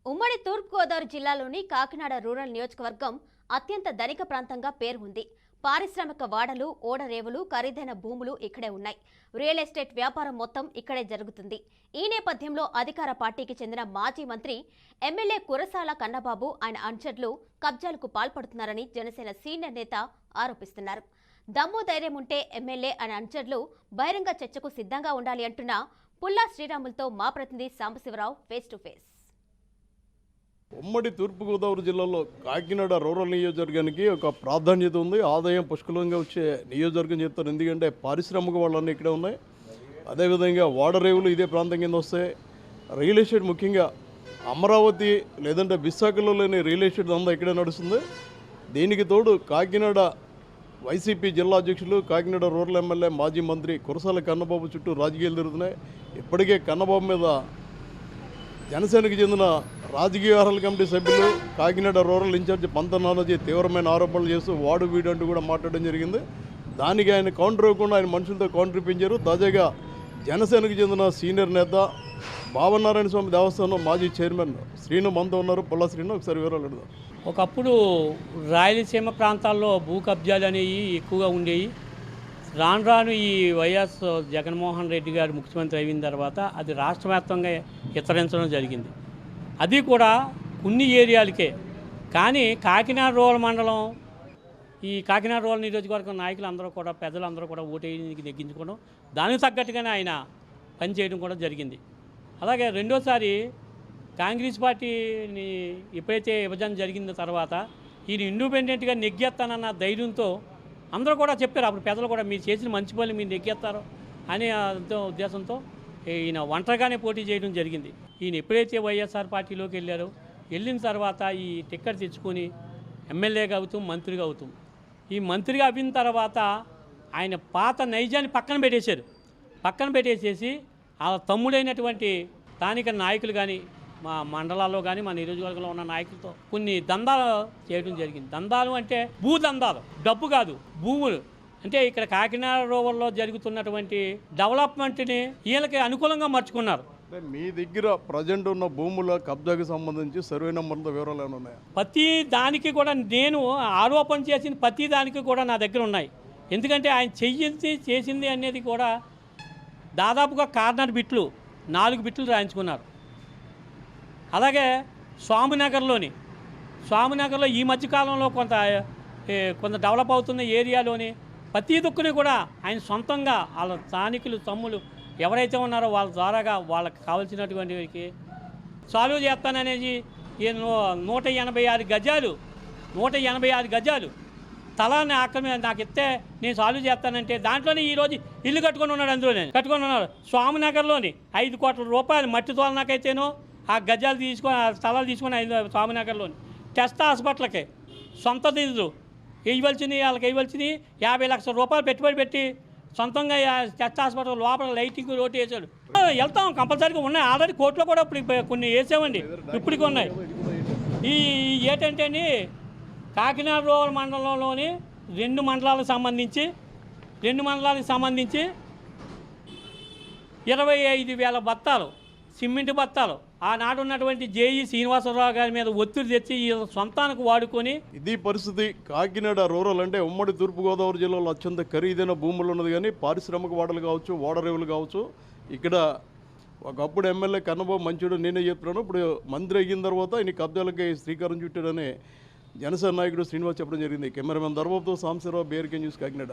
ఉమ్మడి తూర్పుగోదావరి జిల్లాలోని కాకినాడ రూరల్ నియోజకవర్గం అత్యంత ధనిక ప్రాంతంగా పేరు ఉంది. పారిశ్రామిక వాడలు, ఓడరేవులు, ఖరీదైన భూములు ఇక్కడే ఉన్నాయి. రియల్ ఎస్టేట్ వ్యాపారం మొత్తం ఇక్కడే జరుగుతుంది. ఈ నేపథ్యంలో అధికార పార్టీకి చెందిన మాజీ మంత్రి ఎమ్మెల్యే కురసాల కన్నబాబు ఆయన అనుచరులు కబ్జాలకు పాల్పడుతున్నారని జనసేన సీనియర్ నేత ఆరోపిస్తున్నారు. దమ్ము ధైర్యం ఉంటే ఎమ్మెల్యే ఆయన అనుచరులు బహిరంగ చర్చకు సిద్ధంగా ఉండాలి అంటున్న పుల్లా శ్రీరాములతో మా ప్రతినిధి సాంబశివరావు ఫేస్ టు ఫేస్. ఉమ్మడి తూర్పుగోదావరి జిల్లాలో కాకినాడ రూరల్ నియోజకవర్గానికి ఒక ప్రాధాన్యత ఉంది. ఆదాయం పుష్కలంగా వచ్చే నియోజకవర్గం చెప్తారు. ఎందుకంటే పారిశ్రామిక వాళ్ళన్నీ ఇక్కడే ఉన్నాయి. అదేవిధంగా ఓడరేవులు ఇదే ప్రాంతం కింద వస్తాయి. రియల్ ఎస్టేట్ ముఖ్యంగా అమరావతి లేదంటే విశాఖలో లేని రియల్ ఎస్టేట్ అంతా ఇక్కడే నడుస్తుంది. దీనికి తోడు కాకినాడ వైసీపీ జిల్లా అధ్యక్షులు, కాకినాడ రూరల్ ఎమ్మెల్యే మాజీ మంత్రి కురసాల కన్నబాబు చుట్టూ రాజకీయాలు జరుగుతున్నాయి. ఇప్పటికే కన్నబాబు మీద జనసేనకు చెందిన రాజకీయ వ్యవహారాల కమిటీ సభ్యులు, కాకినాడ రూరల్ ఇన్ఛార్జి పంత నానాజీ తీవ్రమైన ఆరోపణలు చేస్తూ వాడు వీడు అంటూ కూడా మాట్లాడడం జరిగింది. దానికి ఆయన కౌంటర్ ఇవ్వకుండా ఆయన మనుషులతో కౌంటర్ ఇప్పించారు. తాజాగా జనసేనకు చెందిన సీనియర్ నేత భావనారాయణ స్వామి దేవస్థానం మాజీ చైర్మన్ శ్రీను మనతో ఉన్నారు. పుల్లా శ్రీను, ఒకసారి వివరాలు అడుగుదాం. ఒకప్పుడు రాయలసీమ ప్రాంతాల్లో భూ కబ్జాలు అనేవి ఎక్కువగా ఉండేవి. రాను రాను ఈ వైఎస్ జగన్మోహన్ రెడ్డి గారు ముఖ్యమంత్రి అయిన తర్వాత అది రాష్ట్ర వ్యాప్తంగా విస్తరించడం జరిగింది. అది కూడా కొన్ని ఏరియాలకే. కానీ కాకినాడ రూరల్ మండలం, ఈ కాకినాడ రూరల్ నియోజకవర్గం నాయకులు అందరూ కూడా, పెద్దలందరూ కూడా ఓటేయడానికి నెగ్గించుకోవడం, దానికి తగ్గట్టుగానే ఆయన పనిచేయడం కూడా జరిగింది. అలాగే రెండోసారి కాంగ్రెస్ పార్టీని ఎప్పుడైతే విభజన జరిగిన తర్వాత ఈయన ఇండిపెండెంట్గా నెగ్గేస్తానన్న ధైర్యంతో అందరూ కూడా చెప్పారు. అప్పుడు పెద్దలు కూడా మీరు చేసిన మంచి పనులు మీరు నెగ్గేస్తారు అనే ఉద్దేశంతో ఈయన ఒంటరిగానే పోటీ చేయడం జరిగింది. ఈయన ఎప్పుడైతే వైఎస్ఆర్ పార్టీలోకి వెళ్ళిన తర్వాత ఈ టిక్కెట్ తెచ్చుకొని ఎమ్మెల్యేగా అవుతాం, మంత్రిగా అవుతాం. ఈ మంత్రిగా అయిన తర్వాత ఆయన పాత నైజాన్ని పక్కన పెట్టేసేసి ఆ తమ్ముడైనటువంటి స్థానిక నాయకులు కానీ, మా మండలాల్లో కానీ, మా నియోజకవర్గంలో ఉన్న నాయకులతో కొన్ని దందాలు చేయడం జరిగింది. దందాలు అంటే భూదందాలు, డబ్బు కాదు, భూములు. అంటే ఇక్కడ కాకినాడ రూరల్లో జరుగుతున్నటువంటి డెవలప్మెంట్ని వీళ్ళకి అనుకూలంగా మార్చుకున్నారు. మీ దగ్గర ప్రజెంట్ ఉన్న భూముల కబ్జాకి సంబంధించి సర్వే నెంబర్తో వివరాలు ఏమైనా ఉన్నాయా? ప్రతి దానికి కూడా నేను ఆరోపణ చేసిన ప్రతి దానికి కూడా నా దగ్గర ఉన్నాయి. ఎందుకంటే ఆయన చేసింది అనేది కూడా దాదాపుగా కార్నర్ బిట్లు 4 బిట్లు రాయించుకున్నారు. అలాగే స్వామినగర్లో ఈ మధ్యకాలంలో కొంత డెవలప్ అవుతున్న ఏరియాలోని ప్రతి దుక్కుని కూడా ఆయన సొంతంగా వాళ్ళ స్థానికులు, తమ్ములు ఎవరైతే ఉన్నారో వాళ్ళ ద్వారాగా వాళ్ళకి కావాల్సినటువంటి సాల్వ్ చేస్తాననేది 186 గజాలు స్థలాన్ని ఆక్రమి నాకు ఇస్తే నేను సాల్వ్ చేస్తానంటే దాంట్లోనే ఈరోజు ఇల్లు కట్టుకొని ఉన్నాడు. అందులోనే కట్టుకొని ఉన్నారు. స్వామినగర్లోని 5 కోట్ల రూపాయలు మట్టి తోలనాకైతేనో ఆ గజాలు తీసుకొని, ఆ స్థలాలు తీసుకొని స్వామినగర్లోని టెస్ట్ హాస్పిటల్కి సొంత నిధులు వాళ్ళకి ఇవ్వాల్సినవి 50 లక్షల రూపాయలు పెట్టుబడి పెట్టి సొంతంగా టెస్ట్ హాస్పిటల్ లోపల లైటింగ్ రోడ్డు వేసాడు. వెళ్తాం, కంపల్సరీగా ఉన్నాయి. ఆల్రెడీ కోర్టులో కూడా ఇప్పుడు కొన్ని వేసామండి, ఇప్పటికి ఉన్నాయి. ఈ ఏంటంటే కాకినాడ రూరల్ మండలంలోని 2 మండలాలకు సంబంధించి 25,000 బత్తాలు, సిమెంట్ బత్తాలు ఆనాడు ఉన్నటువంటి జేఈ శ్రీనివాసరావు గారి మీద ఒత్తిడి తెచ్చి ఈ సొంతానికి వాడుకొని. ఇది పరిస్థితి. కాకినాడ రూరల్ అంటే ఉమ్మడి తూర్పుగోదావరి జిల్లాలో అత్యంత ఖరీదైన భూములు ఉన్నది. కానీ పారిశ్రామిక వాడలు కావచ్చు, ఓడరేవులు కావచ్చు, ఇక్కడ ఒకప్పుడు ఎమ్మెల్యే కన్నబాబు మంచిడు నేనే చెప్తున్నాను. ఇప్పుడు మంత్రి అయిన తర్వాత ఆయన కబ్జాలకి శ్రీకారం చుట్టాడని జనసేన నాయకుడు శ్రీనివాస్ చెప్పడం జరిగింది. కెమెరామెన్ ధర్మతో సాంబశివరావు, బేర్కే న్యూస్, కాకినాడ.